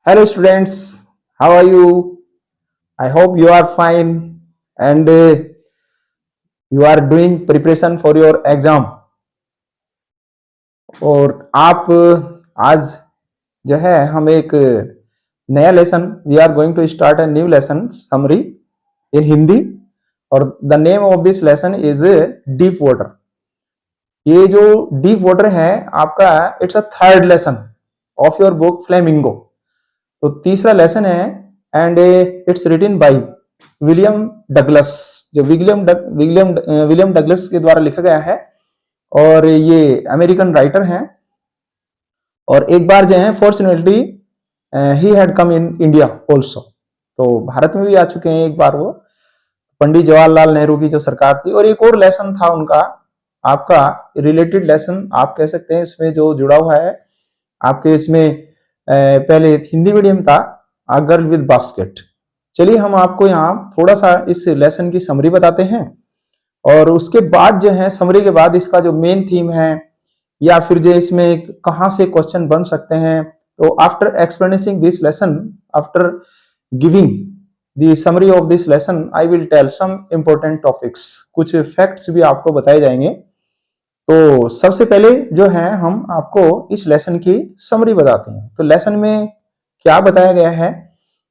Hello students, how are you? I hope you are fine and you are doing preparation for your exam. और आप आज जो है हम एक नया lesson we are going to start a new lesson summary in Hindi और the name of this lesson is deep water. ये जो डीप वाटर है आपका it's a third lesson of your book Flamingo. तो तीसरा लेसन है and it's written by William Douglas, जो William Douglas के द्वारा लिखा गया है और ये अमेरिकन राइटर हैं। और एक बार जो है fortunately he had come in India also, तो भारत में भी आ चुके हैं एक बार वो, पंडित जवाहरलाल नेहरू की जो सरकार थी। और एक और लेसन था उनका, आपका रिलेटेड लेसन आप कह सकते हैं, इसमें जो जुड़ा हुआ है आपके इसमें पहले हिंदी मीडियम था अ गर्ल विद बास्केट। चलिए हम आपको यहाँ थोड़ा सा इस लेसन की समरी बताते हैं और उसके बाद जो है समरी के बाद इसका जो मेन थीम है या फिर जो इसमें कहाँ से क्वेश्चन बन सकते हैं। तो after explaining this lesson, after giving the summary of this lesson, I will tell some important topics, कुछ फैक्ट्स भी आपको बताए जाएंगे। तो सबसे पहले जो है हम आपको इस लेसन की समरी बताते हैं। तो लेसन में क्या बताया गया है,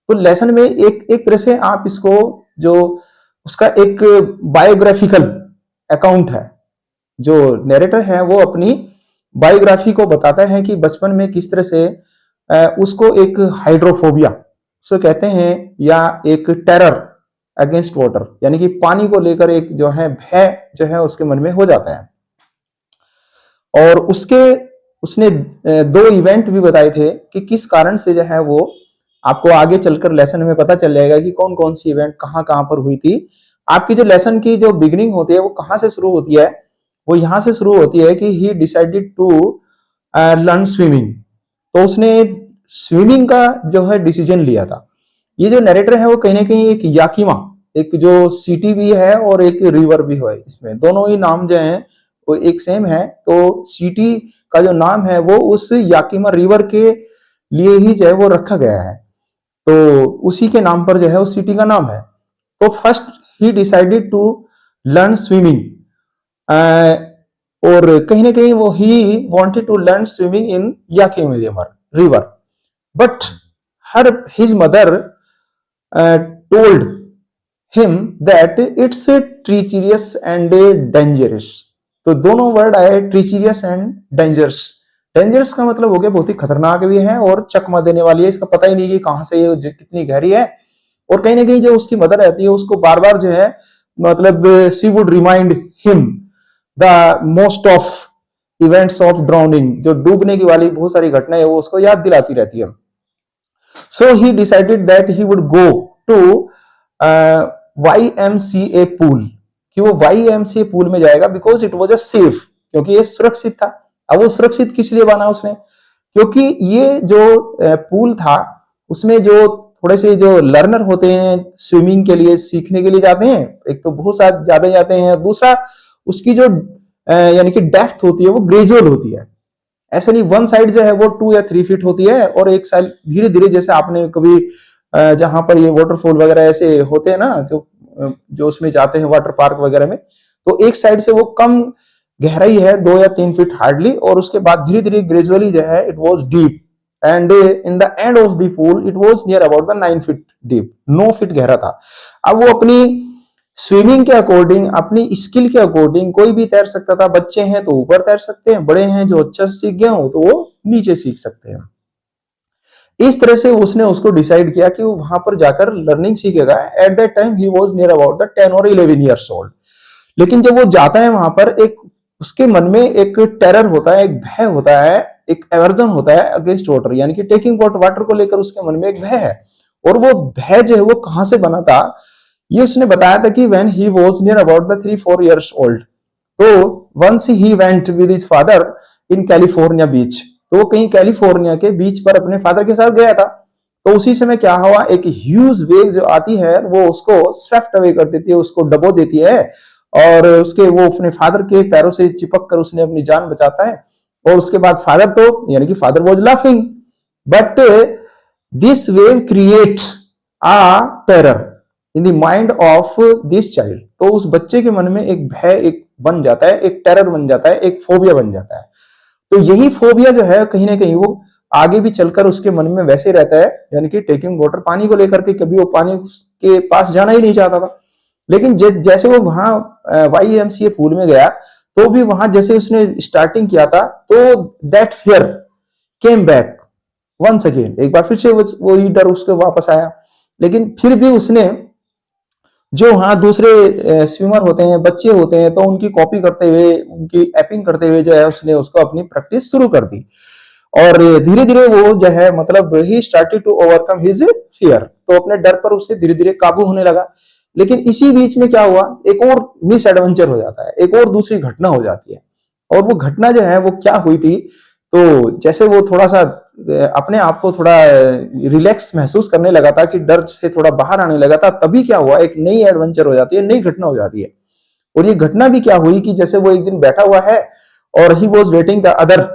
तो लेसन में एक तरह से आप इसको जो उसका एक बायोग्राफिकल अकाउंट है, जो नरेटर है वो अपनी बायोग्राफी को बताता है कि बचपन में किस तरह से उसको एक हाइड्रोफोबिया उसको कहते हैं या एक टेरर अगेंस्ट वाटर, यानी कि पानी को लेकर एक जो है भय जो है उसके मन में हो जाता है। और उसने दो इवेंट भी बताए थे कि किस कारण से जो है वो, आपको आगे चलकर लेसन में पता चल जाएगा कि कौन कौन सी इवेंट कहाँ कहाँ पर हुई थी। आपकी जो लेसन की जो बिगिनिंग होती है वो कहाँ से शुरू होती है, वो यहाँ से शुरू होती है कि he decided to learn swimming. तो उसने स्विमिंग का जो है डिसीजन लिया था। ये जो नरेटर है वो कहीं ना कहीं एक याकीमा, एक जो सिटी भी है और एक रिवर भी है, इसमें दोनों ही नाम जो है वो एक सेम है। तो सिटी का जो नाम है वो उस याकीमा रिवर के लिए ही जो है वो रखा गया है, तो उसी के नाम पर जो है उस सिटी का नाम है। तो फर्स्ट ही डिसाइडेड टू लर्न स्विमिंग और कहीं ना कहीं वो he wanted to learn swimming in Yakima river, but his mother told him that it's treacherous and dangerous। तो दोनों वर्ड आए, ट्रीचरियस एंड डेंजरस। डेंजरस का मतलब हो गया बहुत ही खतरनाक भी है और चकमा देने वाली है, इसका पता ही नहीं कि कहां से ये कितनी गहरी है। और कहीं ना कहीं जो उसकी मदर रहती है उसको बार बार जो है मतलब she would remind him the most of events of drowning, जो डूबने की वाली बहुत सारी घटनाएं वो उसको याद दिलाती रहती है। So he decided that he would go to YMCA pool, कि वो YMCA पूल में जाएगा because it was a safe, क्योंकि ये सुरक्षित था। अब वो सुरक्षित किस लिए बना उसने, क्योंकि ये जो पूल था उसमें जो थोड़े से जो लर्नर होते हैं स्विमिंग के लिए सीखने के लिए जाते हैं, एक तो बहुत सारे ज्यादा जाते हैं, दूसरा उसकी जो यानी कि डेप्थ होती है वो ग्रेजुअल होती है। ऐसा नहीं वन साइड जो है वो 2 या 3 फीट होती है और एक साइड धीरे धीरे, जैसे आपने कभी जहां पर ये वाटरफॉल वगैरह ऐसे होते हैं ना, जो उसमें जाते हैं वाटर पार्क वगैरह में, तो एक साइड से वो कम गहराई है 2 या 3 फीट हार्डली, और उसके बाद धीरे धीरे ग्रेजुअली जो है it was deep and in the end of the pool it was near about the 9 feet deep, 9 feet गहरा था। अब वो अपनी स्विमिंग के अकॉर्डिंग, अपनी स्किल के अकॉर्डिंग कोई भी तैर सकता था। बच्चे हैं तो ऊपर तैर सकते हैं, बड़े हैं जो अच्छा सीख गए हो तो वो नीचे सीख सकते हैं। इस तरह से उसने उसको डिसाइड किया कि वो वहां पर जाकर लर्निंग सीखेगा। Eight that time he was near about the 10 और 11 इयर्स ओल्ड। लेकिन जब वो जाता है वहां पर, एक उसके मन में एक टेरर होता है, एक भय होता है, एक एवर्जन होता है अगेंस्ट वाटर, यानी कि टेकिंग वाटर को लेकर उसके मन में एक भय है। और वो भय जो है वो कहां से बना था, ये उसने बताया था कि when he was near about the 3-4 years old, तो once he went with his father in California beach, तो वो कहीं कैलिफोर्निया के बीच पर अपने फादर के साथ गया था। तो उसी समय क्या हुआ, एक ह्यूज वेव जो आती है वो उसको स्वेफ्ट अवे कर देती है, उसको डबो देती है और उसके वो अपने फादर के पैरों से चिपक कर उसने अपनी जान बचाता है। और उसके बाद फादर तो यानी कि father was laughing, but this wave creates a terror in the mind of this child. तो उस बच्चे के मन में एक भय एक बन जाता है, एक टेरर बन जाता है, एक फोबिया बन जाता है। तो यही फोबिया जो है कहीं ना कहीं वो आगे भी चलकर उसके मन में वैसे रहता है, यानी कि टेकिंग वाटर, पानी को लेकर के कभी वो पानी के पास जाना ही नहीं चाहता था। लेकिन जैसे वो वहां YMCA पूल में गया तो भी वहां जैसे उसने स्टार्टिंग किया था तो that fear came back once again, एक बार फिर से वो डर उसके वापस आया। लेकिन फिर भी उसने जो वहां दूसरे स्विमर होते हैं, बच्चे होते हैं, तो उनकी कॉपी करते हुए, उनकी एपिंग करते हुए जो है उसने उसको अपनी प्रैक्टिस शुरू कर दी। और धीरे धीरे वो जो है मतलब he started to overcome his fear, तो अपने डर पर उससे धीरे धीरे काबू होने लगा। लेकिन इसी बीच में क्या हुआ, एक और मिस एडवेंचर हो जाता है, एक और दूसरी घटना हो जाती है। और वो घटना जो है वो क्या हुई थी, तो जैसे वो थोड़ा सा अपने आप को थोड़ा रिलैक्स महसूस करने लगा था, कि डर से थोड़ा बाहर आने लगा था, तभी क्या हुआ, एक नई एडवेंचर हो जाती है, नई घटना हो जाती है। और ये घटना भी क्या हुई कि जैसे वो एक दिन बैठा हुआ है और he was waiting the other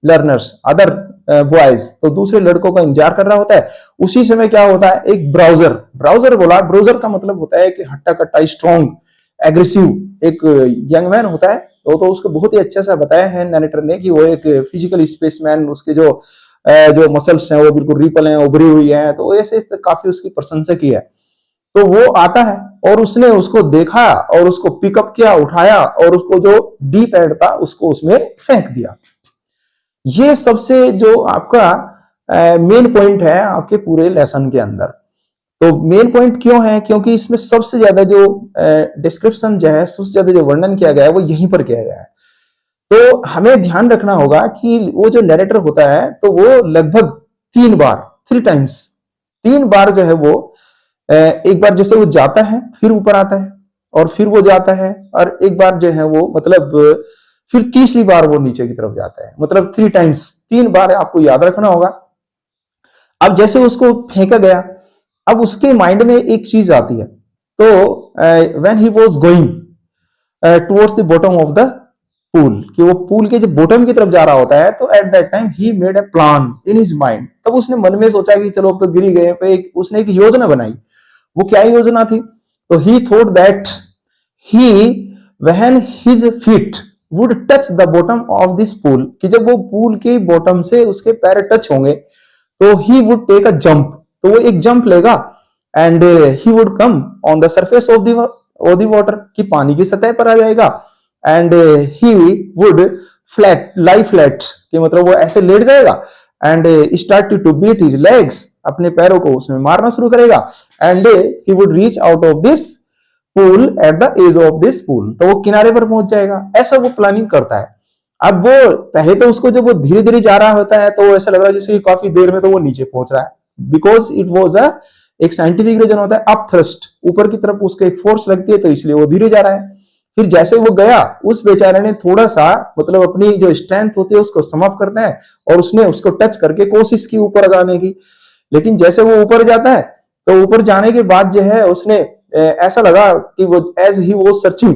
learners, other boys, तो दूसरे लड़कों का इंतजार कर रहा होता है। उसी समय क्या होता है, एक ब्राउजर बोला। ब्राउजर का मतलब होता है कि हट्टा कट्टा, स्ट्रॉन्ग, एग्रेसिव एक यंग मैन होता है। तो उसको बहुत ही अच्छे से बताया है नरेटर ने कि वो एक फिजिकल स्पेसमैन, उसके जो मसल्स हैं वो बिल्कुल रिपल हैं, उभरी हुई हैं, तो ऐसे काफी उसकी प्रशंसा की है। तो वो आता है और उसने उसको देखा और उसको पिकअप किया, उठाया और उसको जो डीप एंड था उसको उसमें फेंक दिया। ये सबसे जो आपका मेन पॉइंट है आपके पूरे लेसन के अंदर। तो मेन पॉइंट क्यों है, क्योंकि इसमें सबसे ज्यादा जो डिस्क्रिप्शन जो है, सबसे ज्यादा जो वर्णन किया गया है वो यहीं पर किया गया है। तो हमें ध्यान रखना होगा कि वो जो नरेटर होता है तो वो लगभग 3 टाइम्स, 3 बार जो है वो एक बार जैसे वो जाता है फिर ऊपर आता है और फिर वो जाता है, और एक बार जो है वो मतलब फिर तीसरी बार वो नीचे की तरफ जाता है, मतलब 3 टाइम्स, 3 बार आपको याद रखना होगा। अब जैसे उसको फेंका गया, अब उसके माइंड में एक चीज आती है। तो when he was going towards the bottom of the pool, कि वो पूल के जब बॉटम की तरफ जा रहा होता है, तो eight that time he made a plan in his mind. तब उसने मन में सोचा कि चलो अब तो गिर ही गए, पे उसने एक योजना बनाई। वो क्या योजना थी, तो ही thought that he when his feet would touch the bottom of this pool, कि जब वो पूल के बॉटम से उसके पैर टच होंगे तो he would take a jump, तो वो एक जंप लेगा and he would come on the surface of the water, कि पानी की सतह पर आ जाएगा। And he would lie flat, कि मतलब वो ऐसे लेट जाएगा and start to beat his legs, अपने पैरों को उसमें मारना शुरू करेगा। And he would reach out of this pool at the edge of this pool, तो वो किनारे पर पहुंच जाएगा। ऐसा वो प्लानिंग करता है। अब वो पहले तो उसको जब वो धीरे धीरे जा रहा होता है तो ऐसा लग रहा है जैसे काफी देर में तो वो नीचे पहुंच रहा है, बिकॉज इट वॉज एक साइंटिफिक रीजन होता है अप थ्रस्ट, ऊपर की तरफ उसको एक फोर्स लगती है, तो इसलिए वो धीरे जा रहा है। फिर जैसे वो गया, उस बेचारे ने थोड़ा सा मतलब अपनी जो स्ट्रेंथ होती है उसको समाप्त करता है और उसने उसको टच करके कोशिश की ऊपर जाने की। लेकिन जैसे वो ऊपर जाता है तो ऊपर जाने के बाद जो है उसने ऐसा लगा कि वो एज ही वो सर्चिंग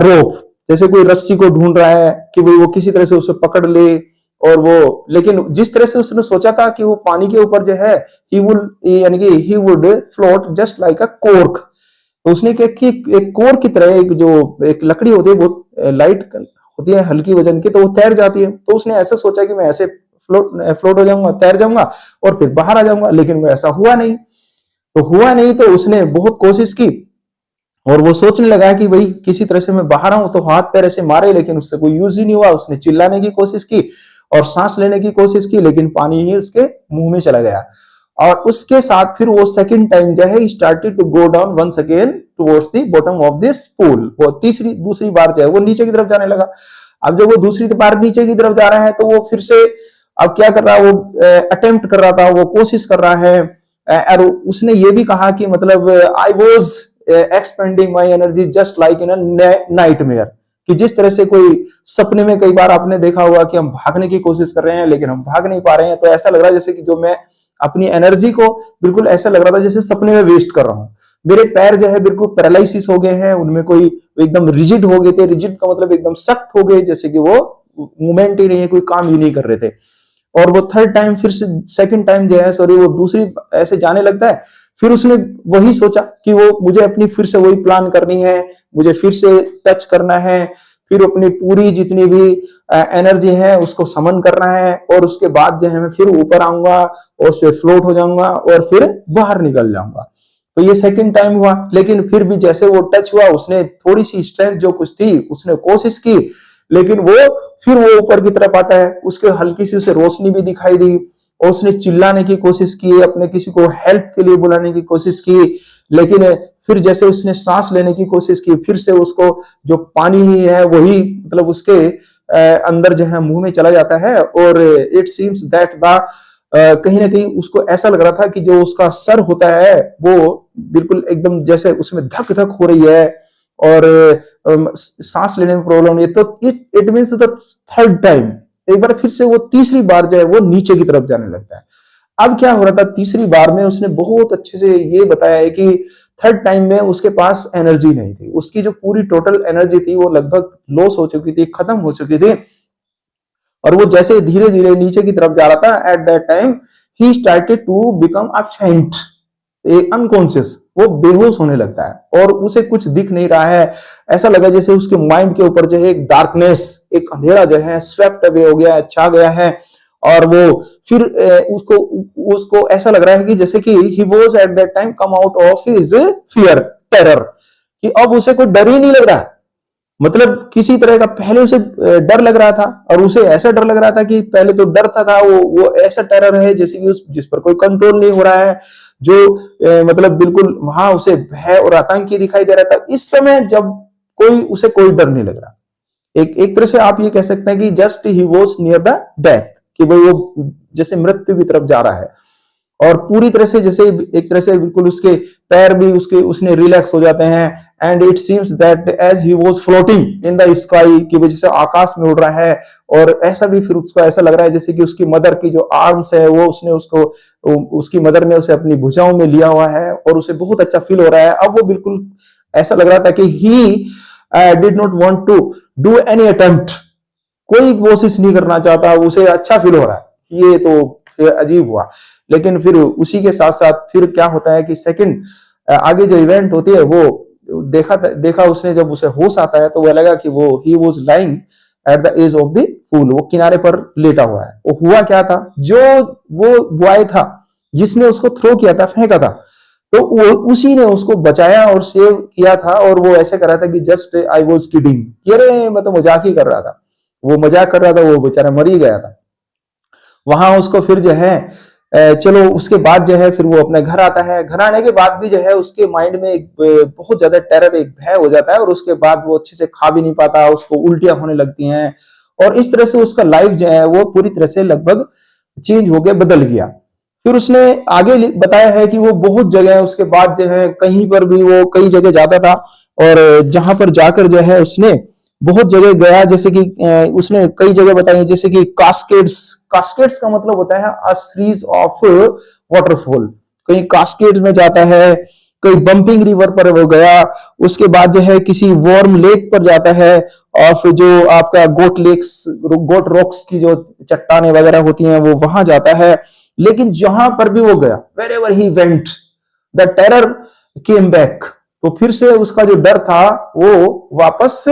रोप, जैसे कोई रस्सी को ढूंढ रहा है कि भाई वो किसी तरह से उसे पकड़ ले। और वो लेकिन जिस तरह से उसने सोचा था कि वो पानी के ऊपर जो है ही वुड, यानी कि he would float just like a cork, तो उसने क्या कि एक कोर की तरह एक जो एक लकड़ी होती है बहुत लाइट होती है, हल्की वजन की, तो वो तैर जाती है। तो उसने ऐसा सोचा कि मैं ऐसे फ्लोट हो जाऊंगा, तैर जाऊंगा और फिर बाहर आ जाऊंगा, लेकिन वो ऐसा हुआ नहीं। तो उसने बहुत कोशिश की और वो सोचने लगा कि भाई किसी तरह से मैं बाहर आऊं, तो हाथ पैर ऐसे मारे लेकिन उससे कोई यूज ही नहीं हुआ। उसने चिल्लाने की कोशिश की और सांस लेने की कोशिश की, लेकिन पानी ही उसके मुंह में चला गया। और उसके साथ फिर वो सेकंड टाइम जो है started to go down once again towards the bottom of this pool, वो दूसरी बार जो है वो नीचे की तरफ जाने लगा। अब जब वो दूसरी बार नीचे की तरफ जा रहा है तो वो फिर से अब क्या कर रहा है, वो अटेम्प्ट कर रहा था, वो कोशिश कर रहा है। और उसने ये भी कहा कि मतलब I was expanding my energy just like in nightmare, कि जिस तरह से कोई सपने में कई बार आपने देखा होगा कि हम भागने की कोशिश कर रहे हैं लेकिन हम भाग नहीं पा रहे हैं, तो ऐसा लग रहा है जैसे कि जो मैं अपनी एनर्जी को बिल्कुल ऐसा लग रहा था जैसे सपने में वेस्ट कर रहा हूं। मेरे पैर जो है बिल्कुल पैरालिसिस हो गए हैं, उनमें कोई एकदम रिजिड हो गए थे। रिजिड का मतलब एकदम सख्त हो गए, जैसे कि वो मूवमेंट ही नहीं है, कोई काम ही नहीं कर रहे थे। और वो थर्ड टाइम फिर से सेकंड टाइम जो है सॉरी वो दूसरी ऐसे जाने लगता है। फिर उसने वही सोचा कि वो मुझे अपनी फिर से वही प्लान करनी है, मुझे फिर से टच करना है, फिर अपनी पूरी जितनी भी एनर्जी है उसको समन करना है और उसके बाद जो है मैं फिर ऊपर आऊंगा और उस पर फ्लोट हो जाऊंगा और फिर बाहर निकल जाऊंगा। तो ये सेकंड टाइम हुआ, लेकिन फिर भी जैसे वो टच हुआ उसने थोड़ी सी स्ट्रेंथ जो कुछ थी उसने कोशिश की, लेकिन वो फिर वो ऊपर की तरफ आता है, उसके हल्की सी उसे रोशनी भी दिखाई दी और उसने चिल्लाने की कोशिश की, अपने किसी को हेल्प के लिए बुलाने की कोशिश की, लेकिन फिर जैसे उसने सांस लेने की कोशिश की फिर से उसको जो पानी ही है वही मतलब उसके अंदर जो है मुंह में चला जाता है और इट सीम्स दैट द कहीं ना कहीं उसको ऐसा लग रहा था कि जो उसका सर होता है वो बिल्कुल एकदम जैसे उसमें धक धक हो रही है और सांस लेने में प्रॉब्लम है। तो it means the third time, एक बार फिर से वो तीसरी बार जो है वो नीचे की तरफ जाने लगता है। अब क्या हो रहा था, तीसरी बार में उसने बहुत अच्छे से ये बताया है कि थर्ड टाइम में उसके पास एनर्जी नहीं थी, उसकी जो पूरी टोटल एनर्जी थी वो लगभग लॉस हो चुकी थी, खत्म हो चुकी थी और वो जैसे धीरे धीरे नीचे की तरफ जा रहा था at that time he started to become a faint, unconscious, वो बेहोश होने लगता है और उसे कुछ दिख नहीं रहा है। ऐसा लगा जैसे उसके माइंड के ऊपर जो है एक डार्कनेस, एक अंधेरा जो है स्वेप्ट अवे हो गया है, छा गया है और वो फिर उसको उसको ऐसा लग रहा है कि जैसे कि he was at that time come out of his fear, terror, कि अब उसे कोई डर ही नहीं लग रहा है। मतलब किसी तरह का पहले उसे डर लग रहा था और उसे ऐसा डर लग रहा था कि पहले तो डरता था वो ऐसा टेरर है जैसे कि जिस पर कोई कंट्रोल नहीं हो रहा है, जो मतलब बिल्कुल वहां उसे भय और आतंक दिखाई दे रहा था। इस समय जब कोई उसे कोई डर नहीं लग रहा, एक एक तरह से आप ये कह सकते हैं कि just he was near the death, कि भाई वो जैसे मृत्यु की तरफ जा रहा है और पूरी तरह से जैसे एक तरह से बिल्कुल उसके पैर भी उसके उसने रिलैक्स हो जाते हैं and it seems that as he was floating in the sky, की वजह से आकाश में उड़ रहा है और ऐसा भी फिर उसको ऐसा लग रहा है जैसे कि उसकी मदर की जो आर्म्स है वो उसने उसको उसकी मदर ने उसे अपनी भुजाओं में लिया हुआ है और उसे बहुत अच्छा फील हो रहा है। अब वो बिल्कुल ऐसा लग रहा था कि he did not want to do any attempt, कोई कोशिश नहीं करना चाहता, उसे अच्छा फील हो रहा है। ये तो फिर अजीब हुआ, लेकिन फिर उसी के साथ साथ फिर क्या होता है कि सेकंड आगे जो इवेंट होती है वो देखा उसने, जब उसे होश आता है तो वह लगा कि वो he was lying at the edge of the pool, वो किनारे पर लेटा हुआ है। वो हुआ क्या था, जो वो बॉय था जिसने उसको थ्रो किया था, फेंका था, तो वो उसी ने उसको बचाया और सेव किया था और वो ऐसे कर रहा था कि जस्ट आई वाज किडिंग, अरे मैं तो मजाक ही कर रहा था, वो मजाक कर रहा था, वो बेचारा मर ही गया था। वहां उसको फिर जो है चलो उसके बाद जो है फिर वो अपने घर आता है, घर आने के बाद भी जो है उसके माइंड में एक बहुत ज्यादा टेरर, एक भय हो जाता है और उसके बाद वो अच्छे से खा भी नहीं पाता, उसको उल्टियां होने लगती हैं और इस तरह से उसका लाइफ जो है वो पूरी तरह से लगभग चेंज हो गया, बदल गया। फिर उसने आगे बताया है कि वो बहुत जगह उसके बाद जो है कहीं पर भी वो कई जगह जाता था और जहां पर जाकर जो है उसने बहुत जगह गया, जैसे कि उसने कई जगह बताई जैसे कि कास्केड्स, कास्केड्स का मतलब होता है अ सीरीज ऑफ वाटरफॉल, कहीं कास्केड्स में जाता है, कहीं बंपिंग रिवर पर वो गया, उसके बाद जो है किसी वार्म लेक पर जाता है और फिर जो आपका गोट लेक्स, गोट रॉक्स की जो चट्टाने वगैरह होती हैं वो वहां जाता है। लेकिन जहां पर भी वो गया, wherever he went the terror came back, तो फिर से उसका जो डर था वो वापस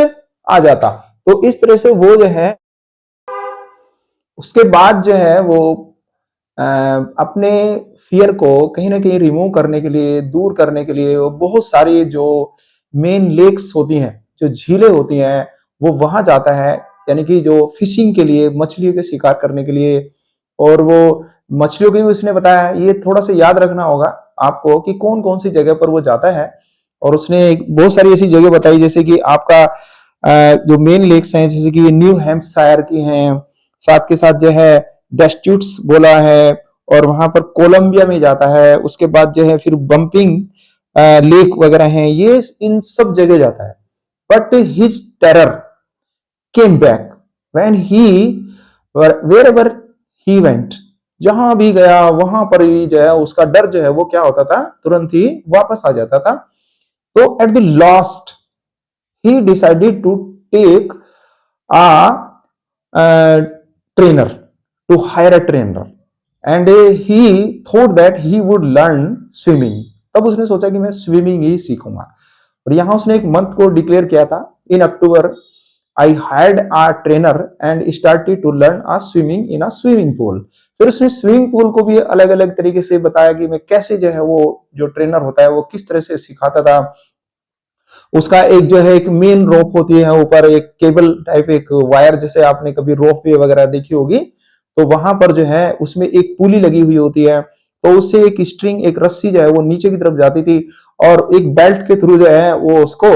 आ जाता। तो इस तरह से वो जो है उसके बाद जो है वो अपने फियर को कहीं ना कहीं रिमूव करने के लिए, दूर करने के लिए वो बहुत सारी जो मेन लेक्स होती हैं, जो झीलें होती हैं, वो वहां जाता है, यानी कि जो फिशिंग के लिए, मछलियों के शिकार करने के लिए। और वो मछलियों की भी उसने बताया, ये थोड़ा सा याद रखना होगा आपको कि कौन कौन सी जगह पर वो जाता है। और उसने बहुत सारी ऐसी जगह बताई जैसे कि आपका जो मेन लेक्स हैं जैसे कि न्यू हैम्पशायर की हैं, साथ के साथ जो है डेस्ट्यूट्स बोला है और वहां पर कोलंबिया में जाता है, उसके बाद जो है फिर बंपिंग लेक वगैरह हैं, ये इन सब जगह जाता है। But his terror came back when he wherever he went, जहां भी गया वहां पर ही जो है उसका डर जो है वो क्या होता था, तुरंत ही वापस आ जाता था। तो at the last he decided to take a trainer, to hire a trainer and he thought that he would learn swimming. तब उसने सोचा कि मैं स्विमिंग ही सीखूंगा और यहाँ उसने एक मंथ को डिक्लेयर किया था in October I hired a trainer and started to learn a swimming in a swimming pool. फिर उसने स्विमिंग पूल को भी अलग अलग तरीके से बताया कि मैं कैसे जो है वो जो ट्रेनर होता है वो किस तरह से सिखाता था। उसका एक जो है एक मेन रोप होती है ऊपर एक केबल टाइप एक वायर जैसे आपने कभी रोप वे वगैरह देखी होगी तो वहां पर जो है उसमें एक पुली लगी हुई होती है तो उससे एक स्ट्रिंग एक रस्सी जो है वो नीचे की तरफ जाती थी और एक बेल्ट के थ्रू जो है वो उसको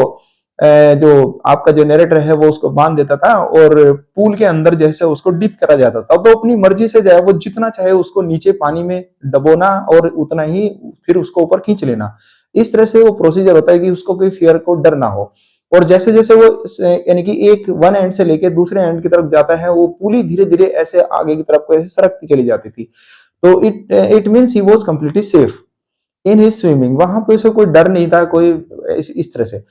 जो आपका जो नरेटर है वो उसको बांध देता था और पूल के अंदर जैसे उसको डिप करा जाता था तो अपनी मर्जी से जो है वो जितना चाहे उसको नीचे पानी में डबोना और उतना ही फिर उसको ऊपर खींच लेना। इस तरह से वो प्रोसीजर होता है कि उसको कोई फियर को डर ना हो और जैसे जैसे वो यानी कि एक वन एंड से लेके दूसरे एंड की तरफ जाता है वो पुली धीरे धीरे ऐसे आगे की तरफ को ऐसे सरकती चली जाती थी तो it means he was completely safe in his swimming. वहां पे उसे कोई डर नहीं था कोई इस तरह से।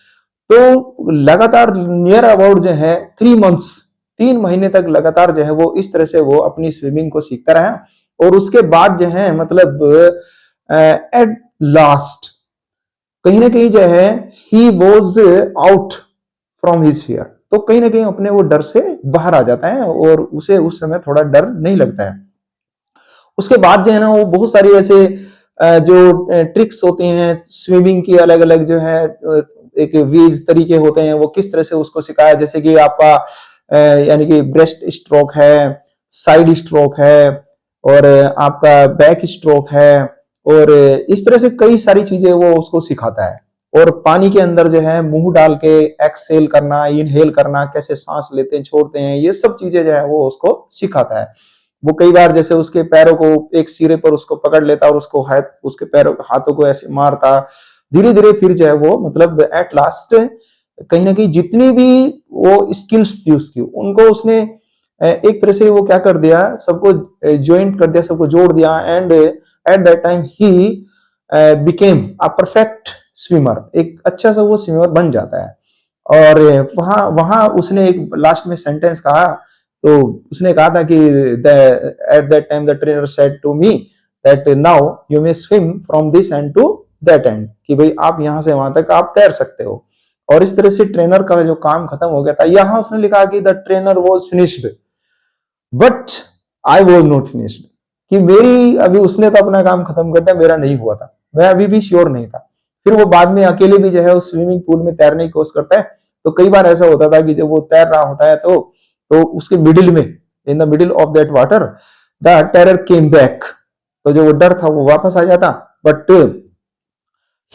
तो लगातार नियर अबाउट जो है 3 मंथ्स 3 महीने तक लगातार जो है वो इस तरह से वो अपनी स्विमिंग को सीखता रहा और उसके बाद जो है मतलब एट लास्ट कहीं ना कहीं जो है he was out from his fear तो कहीं ना कहीं अपने वो डर से बाहर आ जाता है और उसे उस समय थोड़ा डर नहीं लगता है। उसके बाद जो है ना वो बहुत सारी ऐसे जो ट्रिक्स होती हैं स्विमिंग की अलग अलग जो है एक वेज तरीके होते हैं वो किस तरह से उसको सिखाया जैसे कि आपका यानी कि ब्रेस्ट स्ट्रोक है साइड स्ट्रोक है और आपका बैक स्ट्रोक है और इस तरह से कई सारी चीजें वो उसको सिखाता है और पानी के अंदर जो है मुंह डाल के एक्सहेल करना इनहेल करना कैसे सांस लेते हैं छोड़ते हैं ये सब चीजें जो है वो उसको सिखाता है। वो कई बार जैसे उसके पैरों को एक सिरे पर उसको पकड़ लेता और उसको उसके पैरों हाथों को ऐसे मारता धीरे धीरे फिर जो है वो मतलब एट लास्ट कहीं ना कहीं जितनी भी वो स्किल्स थी उसकी उनको उसने एक तरह से वो क्या कर दिया सबको ज्वाइंट कर दिया सबको जोड़ दिया and eight that time he became a perfect swimmer एक अच्छा सा वो स्विमर बन जाता है। और वहां वहां उसने एक लास्ट में सेंटेंस कहा तो उसने कहा था कि at that time the trainer said to me that now you may swim from this end to that end कि भाई आप यहां से वहां तक आप तैर सकते हो। और इस तरह से ट्रेनर का जो काम खत्म हो गया था। यहां उसने लिखा कि the trainer was finished but I was not finished कि मेरी अभी उसने तो अपना काम खत्म कर दिया मेरा नहीं हुआ था मैं अभी भी श्योर नहीं था। फिर वो बाद में अकेले भी जो है उस स्विमिंग पूल में तैरने की कोशिश करता है तो कई बार ऐसा होता था कि जब वो तैर रहा होता है तो उसके मिडिल में in the middle of that water the terror came back तो जो वो डर था वो वापस आ जाता बट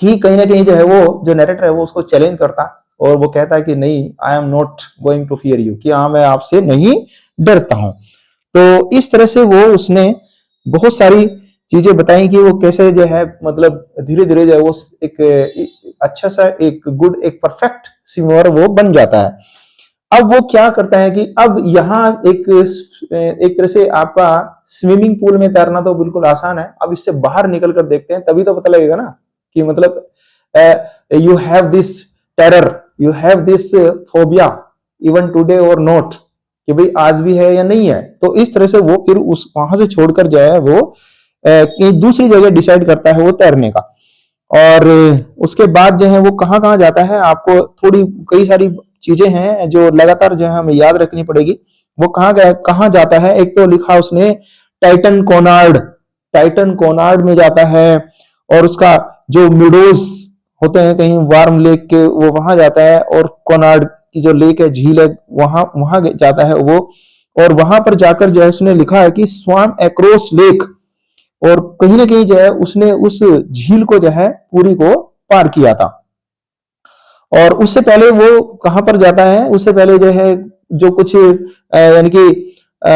ही कहीं ना कहीं जो है वो जो नरेटर है वो उसको चैलेंज करता और वो कहता है कि नहीं I am not going to fear you कि हाँ मैं आपसे नहीं डरता हूं। तो इस तरह से वो उसने बहुत सारी चीजें बताई कि वो कैसे जो है मतलब धीरे धीरे जो है वो एक अच्छा सा एक गुड एक परफेक्ट स्विमर वो बन जाता है। अब वो क्या करता है कि अब यहाँ एक तरह से आपका स्विमिंग पूल में तैरना तो बिल्कुल आसान है अब इससे बाहर निकल कर देखते हैं तभी तो पता लगेगा ना कि मतलब you have this terror you have this phobia even today और नॉट कि भाई आज भी है या नहीं है। तो इस तरह से वो फिर उस वहां से छोड़कर जो है वो कि दूसरी जगह डिसाइड करता है वो तैरने का। और उसके बाद जो है वो कहाँ कहाँ जाता है आपको थोड़ी कई सारी चीजें हैं जो लगातार जो है हमें याद रखनी पड़ेगी। वो कहाँ जाता है एक तो लिखा उसने टाइटन कोनार्ड में जाता है और उसका जो मिडोज होते हैं कहीं वार्म लेक के वो वहां जाता है और कोनार्ड की जो लेक है झील है वहां जाता है वो और वहां पर जाकर जो है उसने लिखा है कि स्वाम एक्रोस लेक और कहीं ना कहीं जो है उसने उस झील को जो है पूरी को पार किया था। और उससे पहले वो कहां पर जाता है उससे पहले जो है जो कुछ यानी कि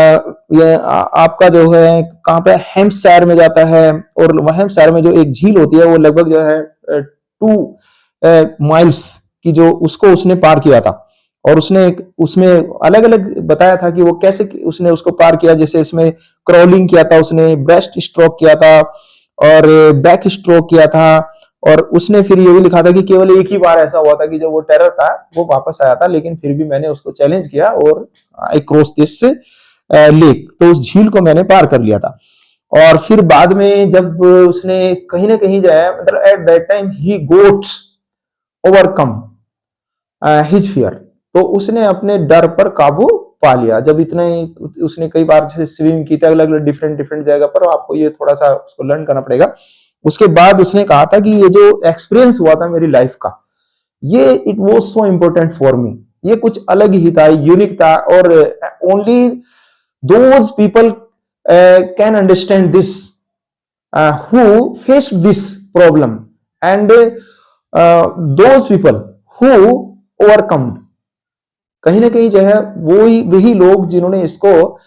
आपका जो है कहां पे हेम्पशायर में जाता है और हेम्पशायर में जो एक झील होती है वो लगभग जो है 2 माइल्स की जो उसको उसने पार किया था। और उसने उसमें अलग अलग बताया था कि वो कैसे उसने उसको पार किया जैसे इसमें क्रॉलिंग किया था उसने ब्रेस्ट स्ट्रोक किया था और बैक स्ट्रोक किया था। और उसने फिर ये भी लिखा था कि केवल एक ही बार ऐसा हुआ था कि जब वो टेरर था वो वापस आया था लेकिन फिर भी मैंने उसको चैलेंज किया और आई क्रॉस दिस लेक, तो उस झील को मैंने पार कर लिया था। और फिर बाद में जब उसने कहीं ना कहीं जो है, मतलब eight that time he goats overcome his fear, तो उसने अपने डर पर काबू पा लिया। जब इतने उसने कई बार जैसे स्विमिंग की थी अलग अलग डिफरेंट डिफरेंट जगह पर, आपको ये थोड़ा सा उसको लर्न करना पड़ेगा। उसके बाद उसने कहा था कि ये जो एक्सपीरियंस हुआ था मेरी लाइफ का, ये it was so important for me, ये कुछ अलग ही था, यूनिक था, और only those people can understand this who faced this problem, and those people who overcome, कहीं ना कहीं जो है वही लोग जिन्होंने इसको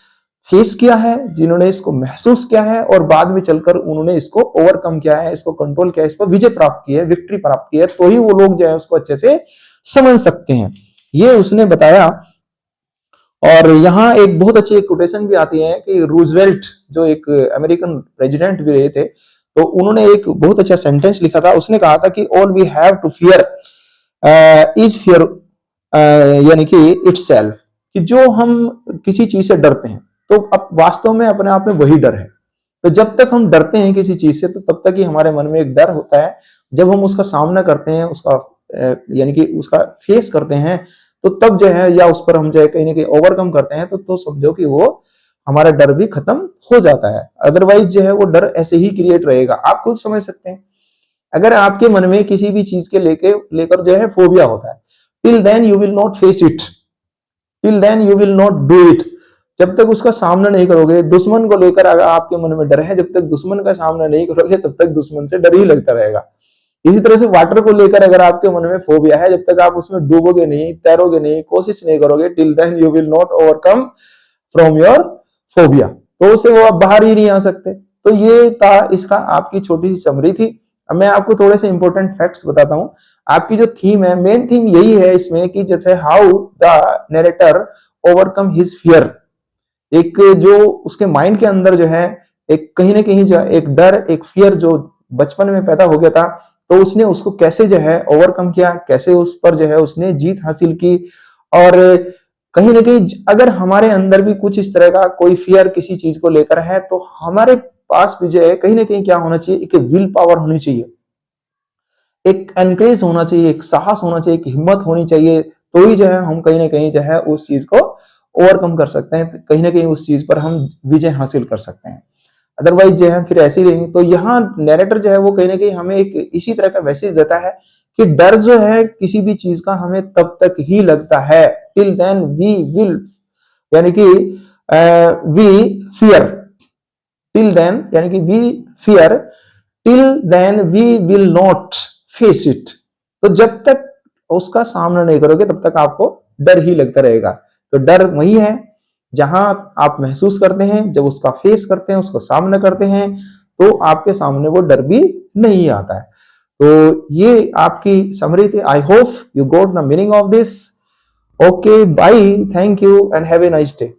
फेस किया है, जिन्होंने इसको महसूस किया है, और बाद में चलकर उन्होंने इसको ओवरकम किया है, इसको कंट्रोल किया है, इस पर विजय प्राप्त की है, विक्ट्री प्राप्त की है, तो ही वो लोग जो है उसको अच्छे से समझ सकते हैं, ये उसने बताया। और यहाँ एक बहुत अच्छी कोटेशन भी आती है कि रूजवेल्ट जो एक अमेरिकन प्रेसिडेंट भी रहे थे, तो उन्होंने एक बहुत अच्छा सेंटेंस लिखा था। उसने कहा था कि all we have to fear is fear, यानी कि इटसेल्फ, कि जो हम किसी चीज से डरते हैं तो अब वास्तव में अपने आप में वही डर है। तो जब तक हम डरते हैं किसी चीज से, तो तब तक ही हमारे मन में एक डर होता है। जब हम उसका सामना करते हैं, उसका यानी कि उसका फेस करते हैं, तो तब जो है, या उस पर हम जो है कहीं ना कहीं ओवरकम करते हैं, तो समझो कि वो हमारा डर भी खत्म हो जाता है। अदरवाइज जो है वो डर ऐसे ही क्रिएट रहेगा। आप खुद समझ सकते हैं, अगर आपके मन में किसी भी चीज के लेकर जो है फोबिया होता है, till then you will not face it, till then you will not do it. जब तक उसका सामना नहीं करोगे, दुश्मन को लेकर अगर आपके मन में डर है, जब तक दुश्मन का सामना नहीं करोगे, तब तक दुश्मन से डर ही लगता रहेगा। इसी तरह से वाटर को लेकर अगर आपके मन में फोबिया है, जब तक आप उसमें डूबोगे नहीं, तैरोगे नहीं, कोशिश नहीं करोगे, till then you will not overcome from your phobia, तो उससे वो आप बाहर ही नहीं आ सकते। तो ये था इसका आपकी छोटी सी समरी थी। अब मैं आपको थोड़े से इंपॉर्टेंट फैक्ट्स बताता हूँ। आपकी जो थीम है, मेन थीम यही है इसमें कि जैसे how the narrator overcome his fear, एक जो उसके माइंड के अंदर जो है एक कहीं ना कहीं जो एक डर, एक फियर जो बचपन में पैदा हो गया था, तो उसने उसको कैसे जो है ओवरकम किया, कैसे उस पर जो है उसने जीत हासिल की। और कहीं ना कहीं अगर हमारे अंदर भी कुछ इस तरह का कोई फियर किसी चीज को लेकर है, तो हमारे पास भी जो है कहीं ना कहीं क्या होना चाहिए, एक विल पावर होनी चाहिए, एक एनकरेज होना चाहिए, एक साहस होना चाहिए, एक हिम्मत होनी चाहिए, तो ही जो है हम कहीं ना कहीं जो है उस चीज को ओवरकम कर सकते हैं, कहीं ना कहीं उस चीज पर हम विजय हासिल कर सकते हैं। अदरवाइज जो है फिर ऐसे ही रहेंगे। तो यहाँ नैरेटर जो है वो कहीं ना कहीं हमें एक इसी तरह का मैसेज देता है कि डर जो है किसी भी चीज का हमें तब तक ही लगता है, टिल देन वी विल, यानी कि वी फियर, टिल देन यानी कि we fear, till then we will not face it. तो जब तक उसका सामना नहीं करोगे, तब तक आपको डर ही लगता रहेगा। तो डर वही है जहां आप महसूस करते हैं, जब उसका फेस करते हैं, उसका सामना करते हैं, तो आपके सामने वो डर भी नहीं आता है। तो ये आपकी समरी थी। I hope you got the meaning of this. Okay, bye, thank you and have a nice day.